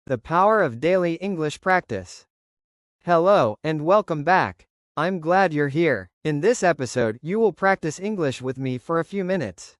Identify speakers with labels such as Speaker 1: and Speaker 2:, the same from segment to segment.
Speaker 1: The power of daily English practice. Hello, and welcome back. I'm glad you're here. In this episode, you will practice English with me for a few minutes.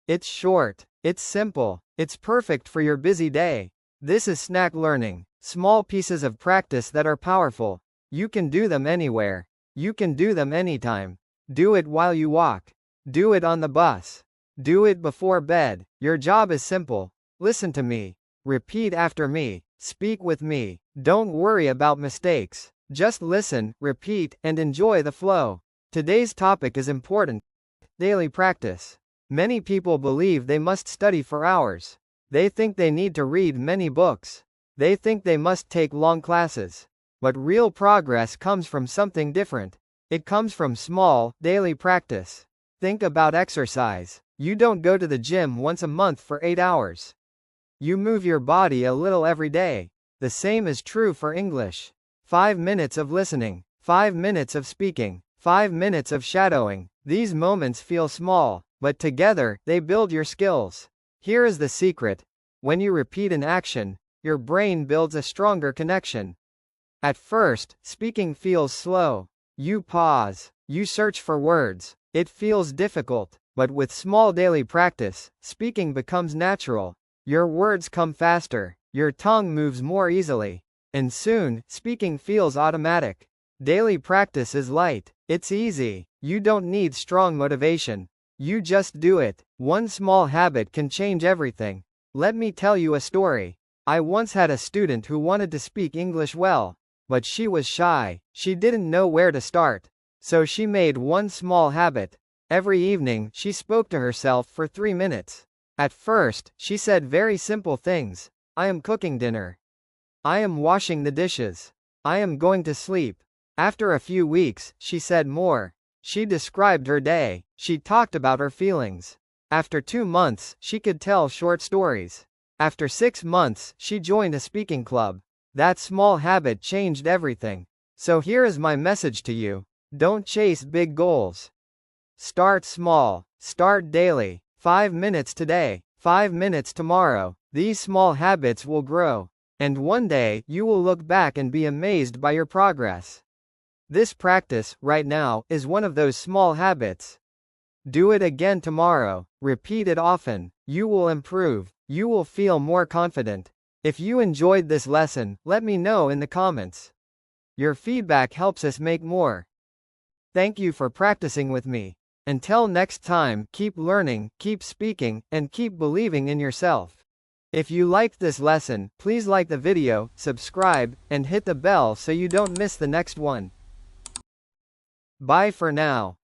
Speaker 1: It's short, it's simple, it's perfect for your busy day. This is snack learning, small pieces of practice that are powerful. You can do them anywhere. You can do them anytime. Do it while you walk. Do it on the bus. Do it before bed. Your job is simple. Listen to me. Repeat after me. Speak with me. Don't worry about mistakes. Just listen, repeat, and enjoy the flow. Today's topic is important. Daily practice. Many people believe they must study for hours. They think they need to read many books. They think they must take long classes. But real progress comes from something different. It comes from small, daily practice. Think about exercise. You don't go to the gym once a month for 8 hours. You move your body a little every day. The same is true for English. 5 minutes of listening, 5 minutes of speaking, 5 minutes of shadowing. These moments feel small, but together, they build your skills. Here is the secret. When you repeat an action, your brain builds a stronger connection. At first, speaking feels slow. You pause. You search for words. It feels difficult, but with small daily practice, speaking becomes natural. Your words come faster, your tongue moves more easily, and soon, speaking feels automatic. Daily practice is light, it's easy, you don't need strong motivation. You just do it. One small habit can change everything. Let me tell you a story. I once had a student who wanted to speak English well, but she was shy, she didn't know where to start. So she made one small habit. Every evening, she spoke to herself for 3 minutes. At first, she said very simple things. I am cooking dinner. I am washing the dishes. I am going to sleep. After a few weeks, she said more. She described her day. She talked about her feelings. After 2 months, she could tell short stories. After 6 months, she joined a speaking club. That small habit changed everything. So here is my message to you. Don't chase big goals. Start small. Start daily. 5 minutes today, 5 minutes tomorrow. These small habits will grow. And one day, you will look back and be amazed by your progress. This practice, right now, is one of those small habits. Do it again tomorrow. Repeat it often. You will improve. You will feel more confident. If you enjoyed this lesson, let me know in the comments. Your feedback helps us make more. Thank you for practicing with me. Until next time, keep learning, keep speaking, and keep believing in yourself. If you liked this lesson, please like the video, subscribe, and hit the bell so you don't miss the next one. Bye for now.